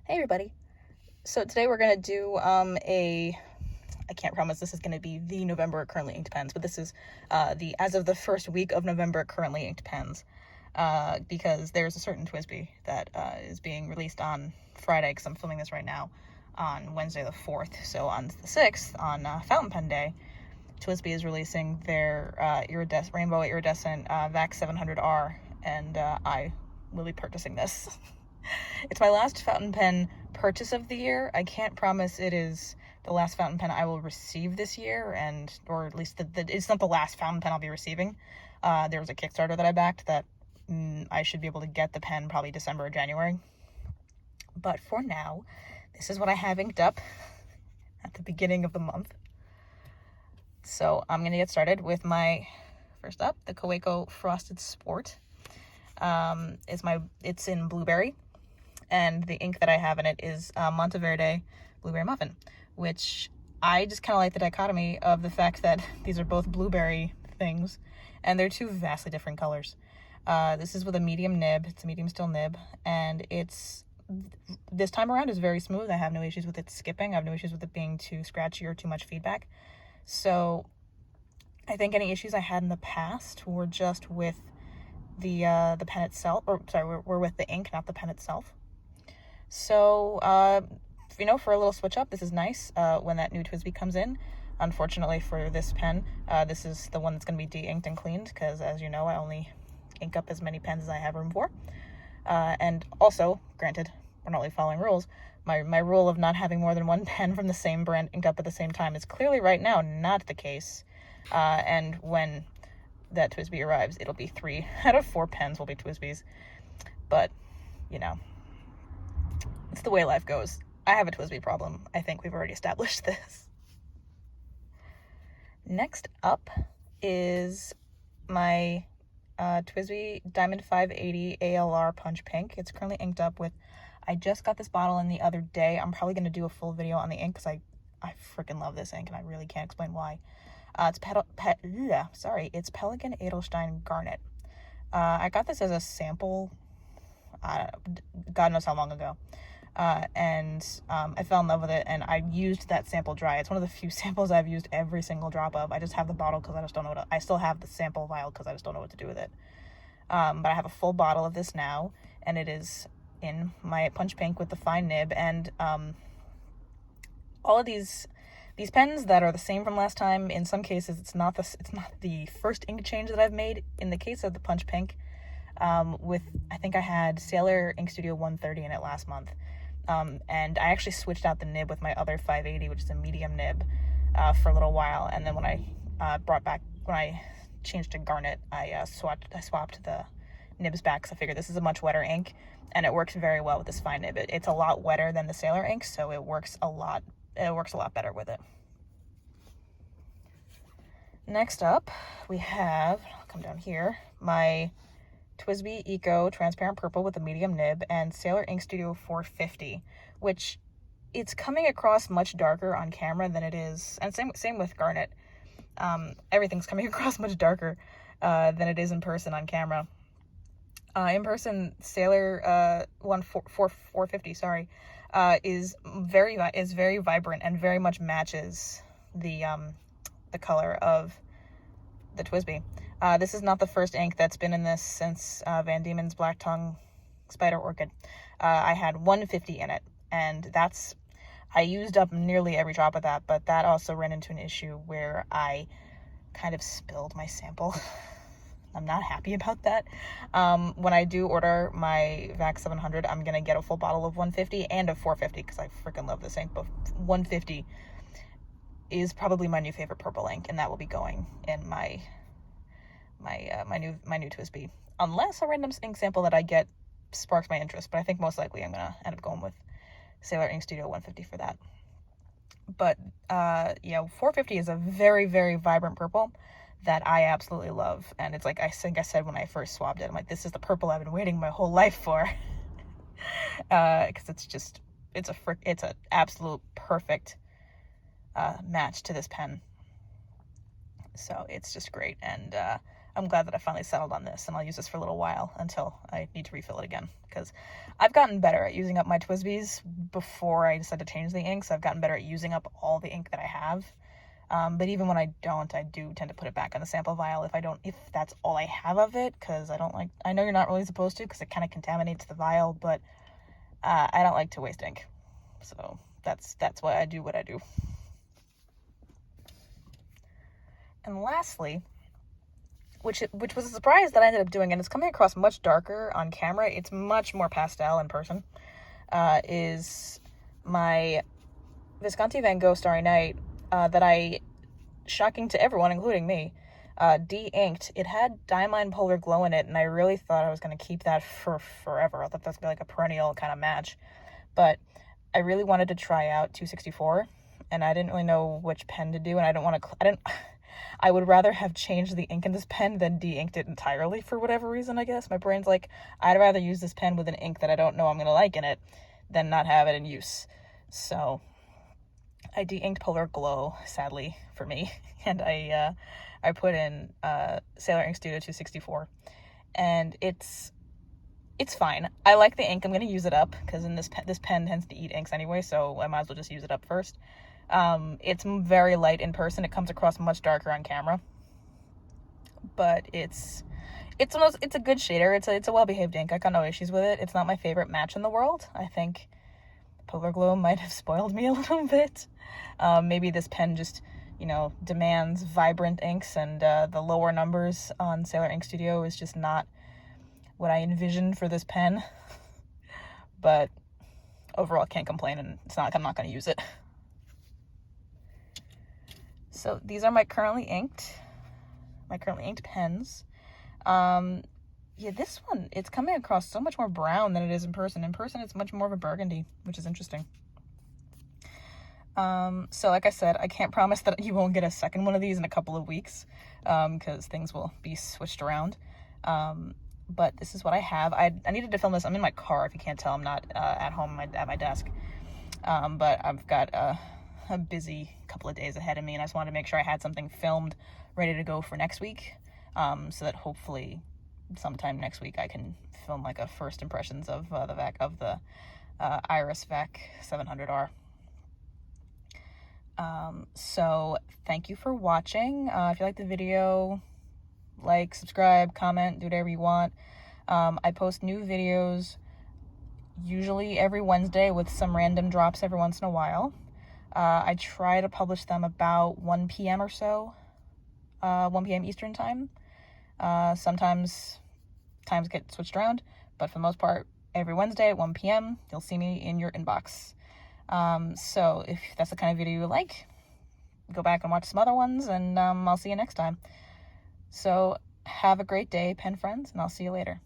Hey everybody. So today we're going to do I can't promise this is going to be the November currently inked pens, but this is the as of the first week of November currently inked pens, because there's a certain twisby that is being released on Friday, because I'm filming this right now on Wednesday the 4th. So on the 6th, on Fountain Pen Day, twisby is releasing their rainbow iridescent VAX 700R, and I will be purchasing this. It's my last fountain pen purchase of the year. I can't promise it is the last fountain pen I will receive this year, or at least it's not the last fountain pen I'll be receiving. There was a Kickstarter that I backed that I should be able to get the pen probably December or January. But for now, this is what I have inked up at the beginning of the month. So I'm going to get started with my first up, the Koco Frosted Sport. It's in blueberry. And the ink that I have in it is Monteverde Blueberry Muffin, which I just kind of like the dichotomy of the fact that these are both blueberry things, and they're two vastly different colors. This is with a medium nib. It's a medium steel nib, and this time around is very smooth. I have no issues with it skipping. I have no issues with it being too scratchy or too much feedback. So I think any issues I had in the past were just with the pen itself, or sorry, we're with the ink, not the pen itself. So, for a little switch up, this is nice when that new twisby comes in. Unfortunately for this pen, this is the one that's going to be de-inked and cleaned, because as you know, I only ink up as many pens as I have room for. And also, granted, we're not really following rules. My rule of not having more than one pen from the same brand inked up at the same time is clearly right now not the case. And when that twisby arrives, it'll be 3 out of 4 pens will be twisbys. But, it's the way life goes. I have a twisby problem. I think we've already established this. Next up is my twisby Diamond 580 ALR Punch Pink. It's currently inked up with, I just got this bottle in the other day. I'm probably going to do a full video on the ink because I freaking love this ink and I really can't explain why. It's Pelican Edelstein Garnet. I got this as a sample, God knows how long ago. And I fell in love with it, and I used that sample dry. It's one of the few samples I've used every single drop of. I just have the bottle because I just don't know I still have the sample vial because I just don't know what to do with it. But I have a full bottle of this now, and it is in my punch pink with the fine nib, and all of these pens that are the same from last time. In some cases, it's not the first ink change that I've made. In the case of the punch pink, I think I had Sailor Ink Studio 130 in it last month. And I actually switched out the nib with my other 580, which is a medium nib, for a little while. And then when I changed to Garnet, I swapped the nibs back, so I figured this is a much wetter ink, and it works very well with this fine nib. It's a lot wetter than the Sailor ink, so it works a lot better with it. Next up, we have, I'll come down here, my twisby Eco Transparent Purple with a medium nib and Sailor Ink Studio 450, which it's coming across much darker on camera than it is, and same with Garnet. Everything's coming across much darker than it is in person on camera. In person, Sailor 450, sorry, is very vibrant and very much matches the color of the twisby. This is not the first ink that's been in this since Van Diemen's Black Tongue Spider Orchid. I had 150 in it, and I used up nearly every drop of that, but that also ran into an issue where I kind of spilled my sample. I'm not happy about that. When I do order my VAX 700, I'm going to get a full bottle of 150 and of 450 because I freaking love this ink, but 150 is probably my new favorite purple ink, and that will be going in my new twisby, unless a random ink sample that I get sparks my interest. But I think most likely I'm gonna end up going with Sailor Ink Studio 150 for that. But 450 is a very, very vibrant purple that I absolutely love, and it's like I think I said when I first swabbed it, I'm like, this is the purple I've been waiting my whole life for, because it's an absolute perfect match to this pen. So it's just great, and I'm glad that I finally settled on this, and I'll use this for a little while until I need to refill it again, because I've gotten better at using up my twisbys before I decided to change the inks. I've gotten better at using up all the ink that I have. But even when I don't, I do tend to put it back in the sample vial if that's all I have of it, because I know you're not really supposed to, because it kind of contaminates the vial, but I don't like to waste ink. So that's why I do what I do. And lastly, which was a surprise that I ended up doing, and it's coming across much darker on camera, it's much more pastel in person, is my Visconti Van Gogh Starry Night, that I, shocking to everyone, including me, de-inked. It had Diamine Polar Glow in it, and I really thought I was going to keep that for forever. I thought that was going to be like a perennial kind of match. But I really wanted to try out 264, and I didn't really know which pen to do, and I would rather have changed the ink in this pen than de-inked it entirely for whatever reason, I guess. My brain's like, I'd rather use this pen with an ink that I don't know I'm going to like in it than not have it in use. So I de-inked Polar Glow, sadly for me, and I put in Sailor Ink Studio 264, and it's fine. I like the ink. I'm going to use it up, because in this pen tends to eat inks anyway, so I might as well just use it up first. It's very light in person. It comes across much darker on camera, but it's a good shader. It's a well-behaved ink. I got no issues with it. It's not my favorite match in the world. I think Polar Glow might have spoiled me a little bit. Maybe this pen just, demands vibrant inks, and the lower numbers on Sailor Ink Studio is just not what I envisioned for this pen. But overall, I can't complain, and it's not like I'm not going to use it. So these are my currently inked pens. Yeah, this one, it's coming across so much more brown than it is in person. In person, it's much more of a burgundy, which is interesting. So like I said, I can't promise that you won't get a second one of these in a couple of weeks, because things will be switched around. But this is what I have. I needed to film this. I'm in my car. If you can't tell, I'm not at home at my desk. But I've got a busy couple of days ahead of me, and I just wanted to make sure I had something filmed ready to go for next week, so that hopefully sometime next week I can film like a first impressions of the Iris Vac 700R. So thank you for watching. If you like the video, like, subscribe, comment, do whatever you want. I post new videos usually every Wednesday with some random drops every once in a while. I try to publish them about 1 p.m. or so, 1 p.m. Eastern time. Sometimes times get switched around, but for the most part, every Wednesday at 1 p.m., you'll see me in your inbox. So if that's the kind of video you like, go back and watch some other ones, and I'll see you next time. So have a great day, pen friends, and I'll see you later.